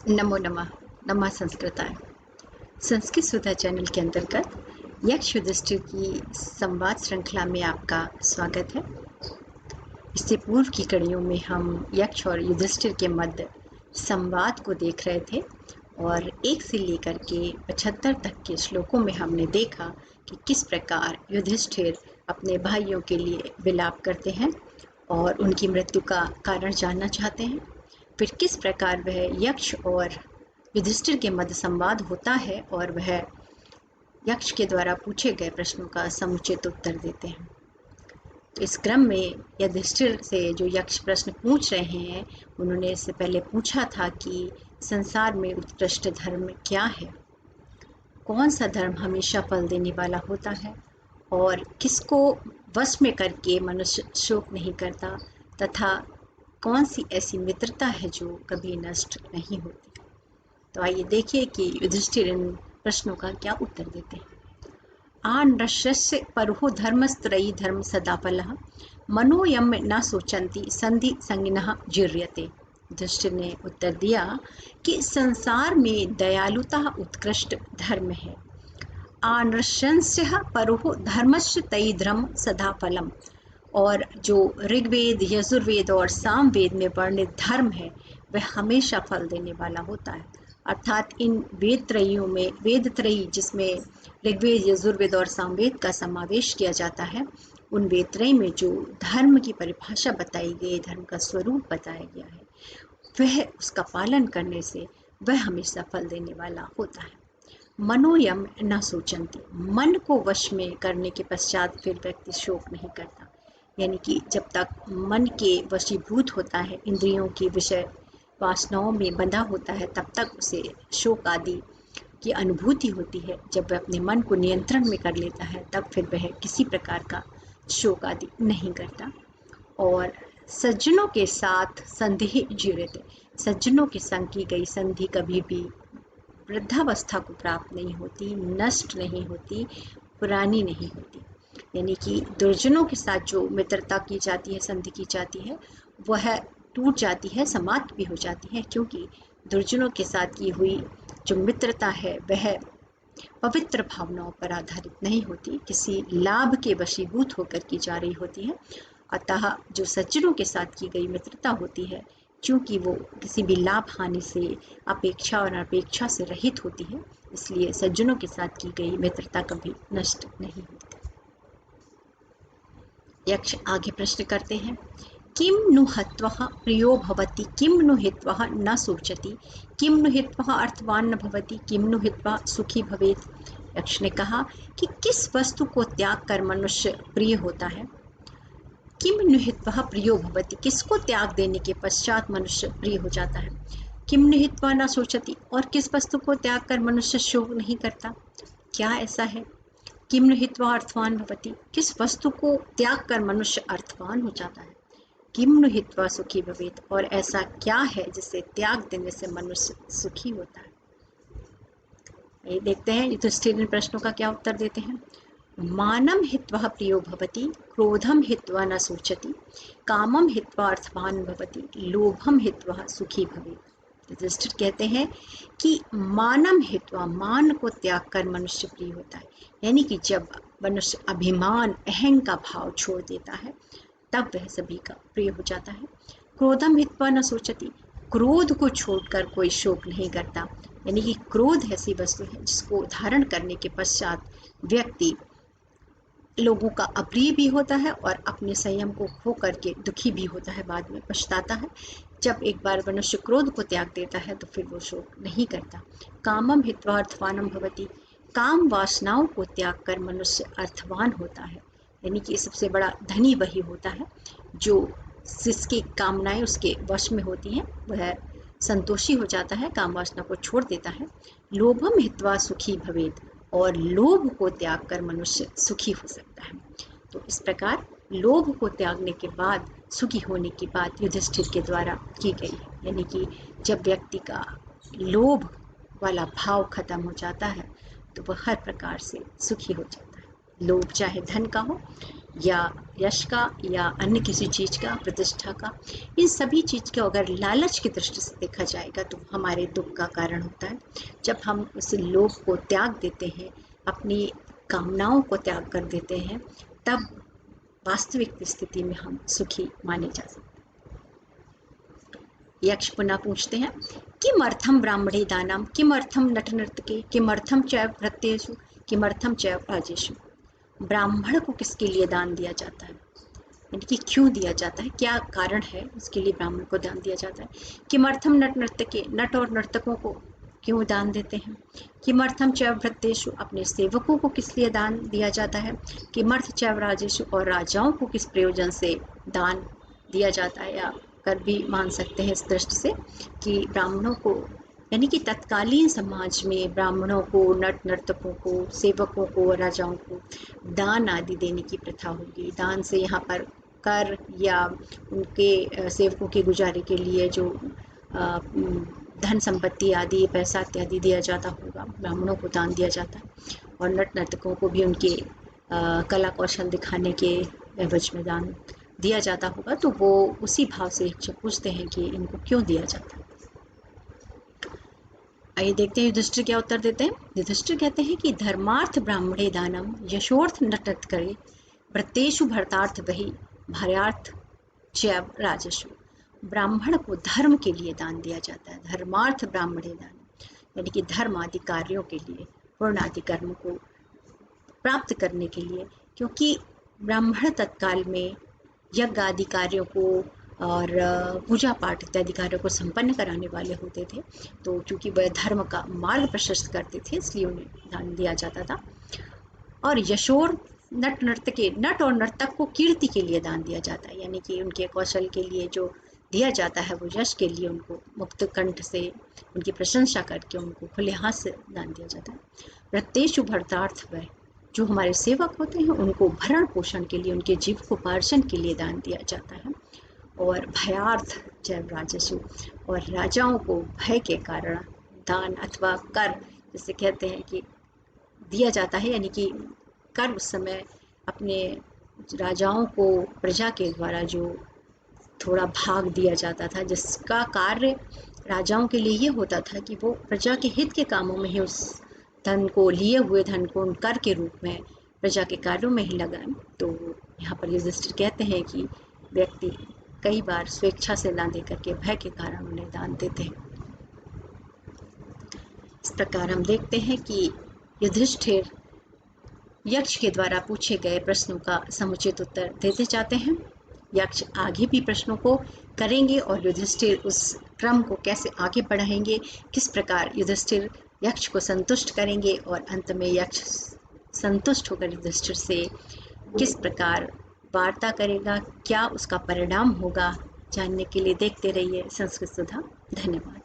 नमो नमः। नमः संस्कृताय। संस्कृत सुधा चैनल के अंतर्गत यक्ष युधिष्ठिर की संवाद श्रृंखला में आपका स्वागत है। इससे पूर्व की कड़ियों में हम यक्ष और युधिष्ठिर के मध्य संवाद को देख रहे थे और 1 से लेकर के 75 तक के श्लोकों में हमने देखा कि किस प्रकार युधिष्ठिर अपने भाइयों के लिए विलाप करते हैं और उनकी मृत्यु का कारण जानना चाहते हैं। फिर किस प्रकार वह यक्ष और युधिष्ठिर के मध्य संवाद होता है और वह यक्ष के द्वारा पूछे गए प्रश्नों का समुचित उत्तर देते हैं। तो इस क्रम में युधिष्ठिर से जो यक्ष प्रश्न पूछ रहे हैं, उन्होंने इससे पहले पूछा था कि संसार में उत्कृष्ट धर्म क्या है, कौन सा धर्म हमेशा फल देने वाला होता है और किसको वश में करके मनुष्य शोक नहीं करता, तथा कौन सी ऐसी मित्रता है जो कभी नष्ट नहीं होती। तो आइए देखिए कि युधिष्ठिर इन प्रश्नों का क्या उत्तर देते हैं। आनृष्यस्य परुः धर्मस्त्रयी धर्म सदाफलः मनोयम न सोचन्ति संधि संगिनः जीर्यते। युधिष्ठिर ने उत्तर दिया कि संसार में दयालुता उत्कृष्ट धर्म है। आनृष्यस्य परुः धर्मस्य तयि धर्म सदाफलम, और जो ऋग्वेद, यजुर्वेद और सामवेद में वर्णित धर्म है वह हमेशा फल देने वाला होता है। अर्थात इन वेद त्रयियों में, वेद त्रयी जिसमें ऋग्वेद, यजुर्वेद और सामवेद का समावेश किया जाता है, उन वेद त्रयी में जो धर्म की परिभाषा बताई गई, धर्म का स्वरूप बताया गया है, वह उसका पालन करने से वह हमेशा फल देने वाला होता है। मनोयम न सोचन्ति, मन को वश में करने के पश्चात फिर व्यक्ति शोक नहीं करता। यानी कि जब तक मन के वशीभूत होता है, इंद्रियों की विषय वासनाओं में बंधा होता है, तब तक उसे शोक आदि की अनुभूति होती है। जब वह अपने मन को नियंत्रण में कर लेता है, तब फिर वह किसी प्रकार का शोक आदि नहीं करता। और सज्जनों के साथ संधि जीर्यते, सज्जनों के संग की गई संधि कभी भी वृद्धावस्था को प्राप्त नहीं होती, नष्ट नहीं होती, पुरानी नहीं होती। यानी कि दुर्जनों के साथ जो मित्रता की जाती है, संधि की जाती है, वह टूट जाती है, समाप्त भी हो जाती है, क्योंकि दुर्जनों के साथ की हुई जो मित्रता है वह पवित्र भावनाओं पर आधारित नहीं होती, किसी लाभ के वशीभूत होकर की जा रही होती है। अतः जो सज्जनों के साथ की गई मित्रता होती है, चूँकि वो किसी भी लाभ हानि से, अपेक्षा और अपेक्षा से रहित होती है, इसलिए सज्जनों के साथ की गई मित्रता कभी नष्ट नहीं होती। यक्ष आगे प्रश्न करते हैं, किम नु हत्वः प्रियो भवति, किम नु हित्वः न सोचति, किम नु हित्वः अर्थवान न भवति, किम नु हित्वा सुखी भवेत्। यक्ष ने कहा कि किस वस्तु को त्याग कर मनुष्य प्रिय होता है। किम नु हित्वः प्रियो भवति, किसको त्याग देने के पश्चात मनुष्य प्रिय हो जाता है। किम नु हित्वा न सोचति, और किस वस्तु को त्याग कर मनुष्य शोक नहीं करता। क्या ऐसा है। किम नु हित्वा अर्थवान भवति, किस वस्तु को त्याग कर मनुष्य अर्थवान हो जाता है। किम नु हित्वा सुखी भवेत्, और ऐसा क्या है जिसे त्याग देने से मनुष्य सुखी होता है। ये देखते हैं युधिष्ठिर इन प्रश्नों का क्या उत्तर देते हैं। मानम हित्वा प्रियो भवति, क्रोधम हित्वा न सोचति, कामम हित्वा अर्थवान भवति, लोभम हित्वा सुखी भवेत्। युधिष्ठिर कहते हैं कि मानम हित्वा, मान को त्याग कर मनुष्य प्रिय होता है। यानी कि जब मनुष्य अभिमान, अहं का भाव छोड़ देता है, तब वह सभी का प्रिय हो जाता है। क्रोधम हित्वा न सोचति, क्रोध को छोड़कर कोई शोक नहीं करता। यानी कि क्रोध ऐसी वस्तु है जिसको धारण करने के पश्चात व्यक्ति लोगों का अप्रिय भी होता है और अपने संयम को खो करके दुखी भी होता है, बाद में पछताता है। जब एक बार मनुष्य क्रोध को त्याग देता है तो फिर वो शोक नहीं करता। कामम हित्वा अर्थवानम भवति, काम वासनाओं को त्याग कर मनुष्य अर्थवान होता है। यानी कि सबसे बड़ा धनी वही होता है जो जिसकी कामनाएं उसके वश में होती हैं, वह संतोषी हो जाता है, काम वासना को छोड़ देता है। लोभम हित्वा सुखी भवेत्, और लोभ को त्याग कर मनुष्य सुखी हो सकता है। तो इस प्रकार लोभ को त्यागने के बाद सुखी होने की बात युधिष्ठिर के द्वारा की गई है। यानी कि जब व्यक्ति का लोभ वाला भाव खत्म हो जाता है तो वह हर प्रकार से सुखी हो जाता है। लोभ चाहे धन का हो या यश का या अन्य किसी चीज़ का, प्रतिष्ठा का, इन सभी चीज़ को अगर लालच की दृष्टि से देखा जाएगा तो हमारे दुख का कारण होता है। जब हम उस लोभ को त्याग देते हैं, अपनी कामनाओं को त्याग कर देते हैं, तब वास्तविक स्थिति में हम सुखी माने जा सकते हैं। यक्ष पुनः पूछते हैं, किमर्थम ब्राह्मणे दानम, किमर्थम नटनर्तके, किमर्थम चैव भृत्येषु, किमर्थम चैव राजेषु। ब्राह्मण को किसके लिए दान दिया जाता है, यानी कि क्यों दिया जाता है, क्या कारण है उसके लिए ब्राह्मण को दान दिया जाता है। किमर्थम नट नर्तके, नट और नर्तकों को क्यों दान देते हैं। किमर्थम चैव भृत्येषु, अपने सेवकों को किस लिए दान दिया जाता है। किमर्थ चैव राजेषु, और राजाओं को किस प्रयोजन से दान दिया जाता है, या कर भी मान सकते हैं इस दृष्टि से कि ब्राह्मणों को, यानी कि तत्कालीन समाज में ब्राह्मणों को, नट नर्तकों को, सेवकों को, राजाओं को दान आदि देने की प्रथा होगी। दान से यहाँ पर कर या उनके सेवकों के गुजारे के लिए जो धन संपत्ति आदि, पैसा इत्यादि दिया जाता होगा, ब्राह्मणों को दान दिया जाता है। और नट नर्तकों को भी उनके कला कौशल दिखाने के एवज में दान दिया जाता होगा। तो वो उसी भाव से पूछते हैं कि इनको क्यों दिया जाता है। आइए देखते हैं युधिष्ठिर क्या उत्तर देते हैं। युधिष्ठिर कहते हैं कि धर्मार्थ ब्राह्मणे दानम, यशोर्थ नटत करे, व्रतेषु भरतार्थ वही, भार्यार्थ चैव राजस्व। ब्राह्मण को धर्म के लिए दान दिया जाता है। धर्मार्थ ब्राह्मणे दान, यानी कि धर्म आदि कार्यों के लिए, पूर्ण आदि कर्म को प्राप्त करने के लिए, क्योंकि ब्राह्मण तत्काल में यज्ञ आदि कार्यों को और पूजा पाठ इत्यादि कार्यों को संपन्न कराने वाले होते थे। तो चूंकि वह धर्म का मार्ग प्रशस्त करते थे, इसलिए उन्हें दान दिया जाता था। और यशोर नट नर्तके, नट और नर्तक को कीर्ति के लिए दान दिया जाता है, यानी कि उनके कौशल के लिए जो दिया जाता है वो यश के लिए उनको मुक्त कंठ से उनकी प्रशंसा करके उनको खुले हाथ से दान दिया जाता है। व्रतेषु भरतार्थ वह, जो हमारे सेवक होते हैं उनको भरण पोषण के लिए, उनके जीविकोपार्जन के लिए दान दिया जाता है। और भयार्थ जैव राजस्व, और राजाओं को भय के कारण दान अथवा कर, जिसे कहते हैं कि दिया जाता है, यानी कि कर उस समय अपने राजाओं को प्रजा के द्वारा जो थोड़ा भाग दिया जाता था, जिसका कार्य राजाओं के लिए ये होता था कि वो प्रजा के हित के कामों में ही उस धन को, लिए हुए धन को कर के रूप में प्रजा के कार्यों में ही लगाएं। तो यहाँ पर युधिष्ठिर कहते हैं कि व्यक्ति कई बार स्वेच्छा से ना दे करके भय के कारण उन्हें दान देते हैं। इस प्रकार हम देखते हैं कि युधिष्ठिर यक्ष के द्वारा पूछे गए प्रश्नों का समुचित उत्तर देते जाते हैं। यक्ष आगे भी प्रश्नों को करेंगे और युधिष्ठिर उस क्रम को कैसे आगे बढ़ाएंगे, किस प्रकार युधिष्ठिर यक्ष को संतुष्ट करेंगे और अंत में यक्ष संतुष्ट होकर युधिष्ठिर से किस प्रकार वार्ता करेगा, क्या उसका परिणाम होगा, जानने के लिए देखते रहिए संस्कृत सुधा। धन्यवाद।